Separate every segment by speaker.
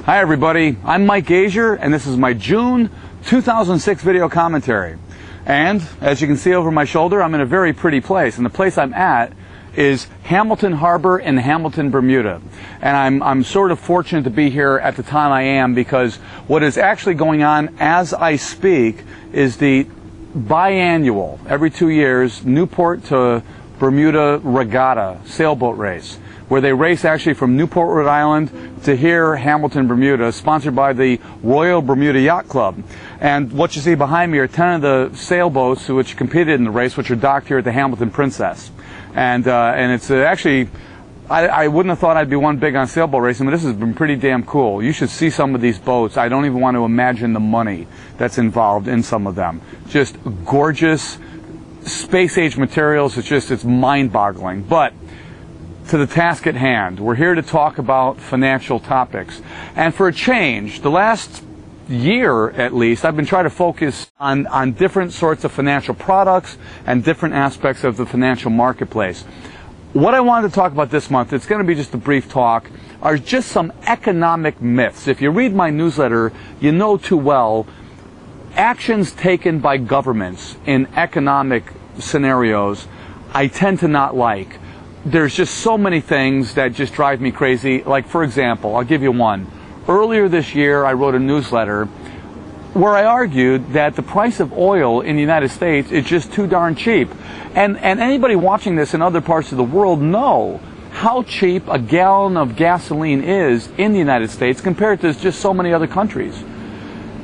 Speaker 1: Hi everybody, I'm Mike Gasior, and this is my June 2006 video commentary. And as you can see over my shoulder, I'm in a very pretty place, and the place I'm at is Hamilton Harbor in Hamilton, Bermuda. And I'm sort of fortunate to be here at the time I am, because what is actually going on as I speak is the biannual, every 2 years, Newport to Bermuda regatta sailboat race, where they race actually from Newport, Rhode Island to here, Hamilton, Bermuda, sponsored by the Royal Bermuda Yacht Club. And what you see behind me are 10 of the sailboats which competed in the race, which are docked here at the Hamilton Princess. And it's actually, I wouldn't have thought I'd be one big on sailboat racing, but this has been pretty damn cool. You should see some of these boats. I don't even want to imagine the money that's involved in some of them. Just gorgeous space-age materials. It's mind-boggling. But to the task at hand, we're here to talk about financial topics. And for a change, the last year at least, I've been trying to focus on different sorts of financial products and different aspects of the financial marketplace. What I wanted to talk about this month, it's going to be just a brief talk, are just some economic myths. If you read my newsletter, you know too well, actions taken by governments in economic scenarios, I tend to not like. There's just so many things that just drive me crazy. Like, for example, I'll give you one. Earlier this year, I wrote a newsletter where I argued that the price of oil in the United States is just too darn cheap. And anybody watching this in other parts of the world know how cheap a gallon of gasoline is in the United States compared to just so many other countries.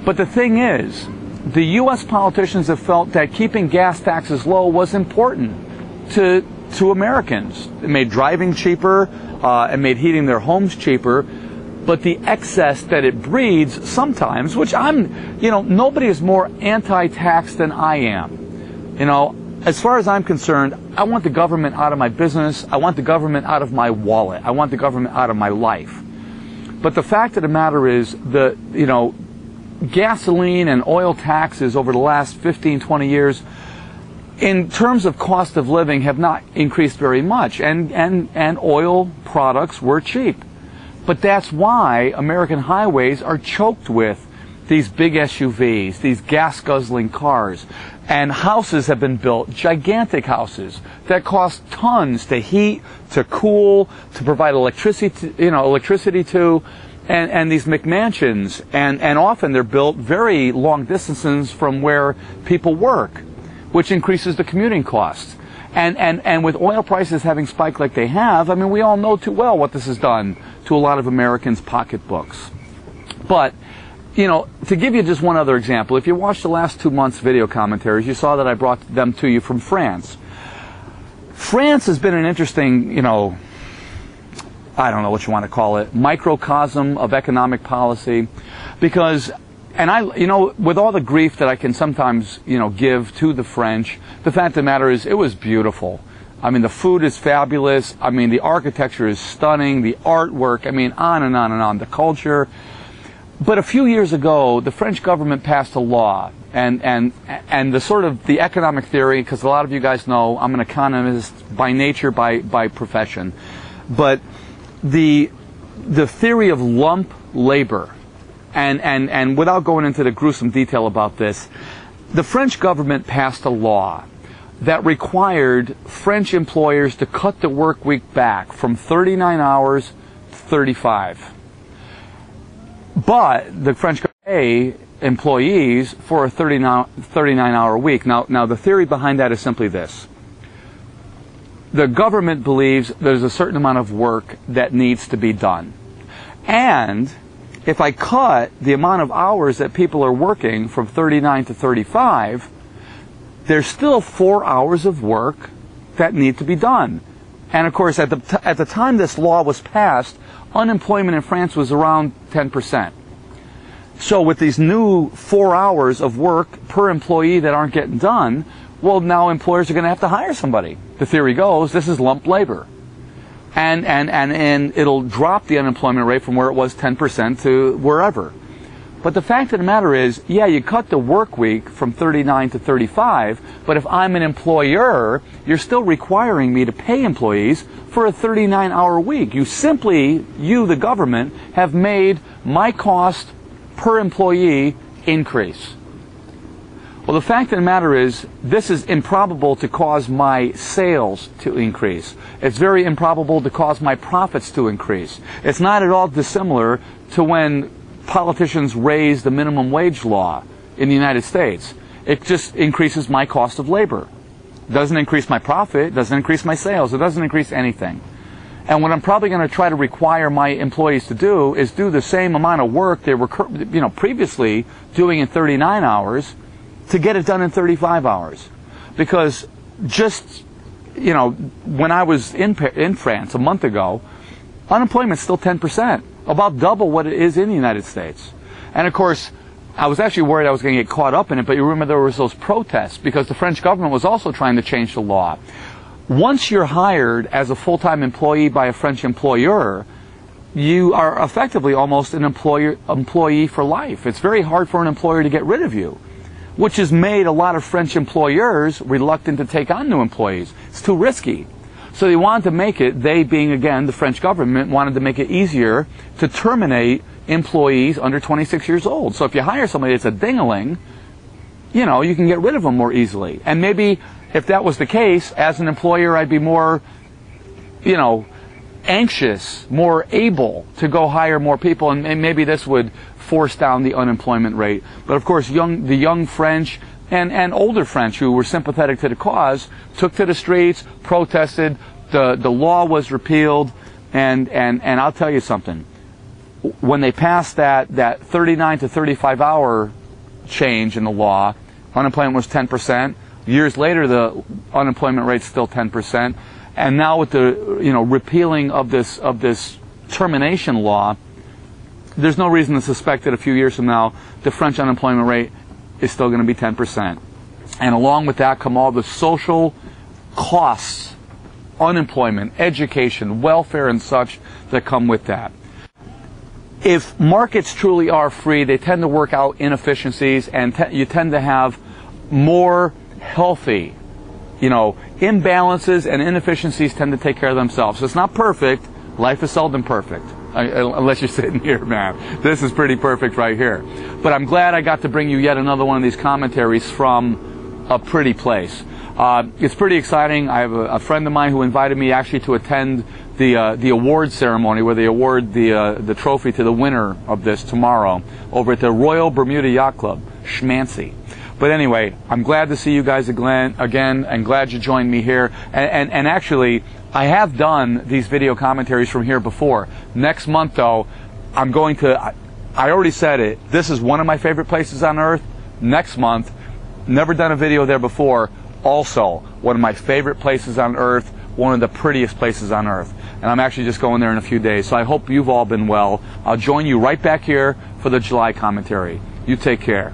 Speaker 1: But the thing is, the U.S. politicians have felt that keeping gas taxes low was important to Americans. It made driving cheaper, it made heating their homes cheaper, but the excess that it breeds sometimes, which nobody is more anti-tax than I am. As far as I'm concerned, I want the government out of my business, I want the government out of my wallet, I want the government out of my life. But the fact of the matter is gasoline and oil taxes over the last 15, 20 years, in terms of cost of living, have not increased very much, and oil products were cheap. But that's why American highways are choked with these big SUVs, these gas-guzzling cars, and houses have been built, gigantic houses, that cost tons to heat, to cool, to provide electricity to, and these McMansions, and often they're built very long distances from where people work, which increases the commuting costs. And with oil prices having spiked like they have, we all know too well what this has done to a lot of Americans' pocketbooks. But, to give you just one other example, if you watched the last 2 months' video commentaries, you saw that I brought them to you from France. France has been an interesting, I don't know what you want to call it, microcosm of economic policy, because, with all the grief that I can sometimes, give to the French, the fact of the matter is, it was beautiful. The food is fabulous. The architecture is stunning. The artwork, on and on and on. The culture. But a few years ago, the French government passed a law, and the economic theory, because a lot of you guys know I'm an economist by nature, by profession, but the theory of lump labor, and without going into the gruesome detail about this, the French government passed a law that required French employers to cut the work week back from 39 hours to 35. But the French pay employees for a 39-hour week. Now, the theory behind that is simply this. The government believes there's a certain amount of work that needs to be done. And if I cut the amount of hours that people are working from 39 to 35, there's still 4 hours of work that need to be done. And of course, at the time this law was passed, unemployment in France was around 10%. So with these new 4 hours of work per employee that aren't getting done, well, now employers are going to have to hire somebody. The theory goes, this is lump labor. And it'll drop the unemployment rate from where it was 10% to wherever. But the fact of the matter is, yeah, you cut the work week from 39 to 35, but if I'm an employer, you're still requiring me to pay employees for a 39-hour week. You, the government, have made my cost per employee increase. Well, the fact of the matter is, this is improbable to cause my sales to increase. It's very improbable to cause my profits to increase. It's not at all dissimilar to when politicians raise the minimum wage law in the United States. It just increases my cost of labor. It doesn't increase my profit, it doesn't increase my sales, it doesn't increase anything. And what I'm probably going to try to require my employees to do is do the same amount of work they were previously doing in 39 hours to get it done in 35 hours. Because just, when I was in France a month ago, unemployment's still 10%, about double what it is in the United States. And of course, I was actually worried I was going to get caught up in it, but you remember there was those protests because the French government was also trying to change the law. Once you're hired as a full-time employee by a French employer, you are effectively almost an employee for life. It's very hard for an employer to get rid of you, which has made a lot of French employers reluctant to take on new employees. It's too risky. So they wanted to make it, they being, again, the French government, wanted to make it easier to terminate employees under 26 years old. So if you hire somebody that's a ding-a-ling, you can get rid of them more easily. And maybe if that was the case, as an employer, I'd be more, anxious, more able to go hire more people, and maybe this would force down the unemployment rate. But of course, the young French and older French who were sympathetic to the cause took to the streets, protested, the law was repealed, and I'll tell you something. When they passed that 39 to 35 hour change in the law, unemployment was 10%. Years later, the unemployment rate's still 10%. And now with the repealing of this termination law, there's no reason to suspect that a few years from now, the French unemployment rate is still going to be 10%. And along with that come all the social costs, unemployment, education, welfare, and such that come with that. If markets truly are free, they tend to work out inefficiencies, and you tend to have more healthy, imbalances, and inefficiencies tend to take care of themselves. So it's not perfect. Life is seldom perfect. Unless you're sitting here, man. This is pretty perfect right here. But I'm glad I got to bring you yet another one of these commentaries from a pretty place. It's pretty exciting. I have a friend of mine who invited me actually to attend the award ceremony where they award the trophy to the winner of this tomorrow over at the Royal Bermuda Yacht Club. Schmancy. But anyway, I'm glad to see you guys again, and glad you joined me here. And actually, I have done these video commentaries from here before. Next month, though, I'm going to, I already said it, this is one of my favorite places on earth. Next month, never done a video there before, also one of my favorite places on earth, one of the prettiest places on earth. And I'm actually just going there in a few days. So I hope you've all been well. I'll join you right back here for the July commentary. You take care.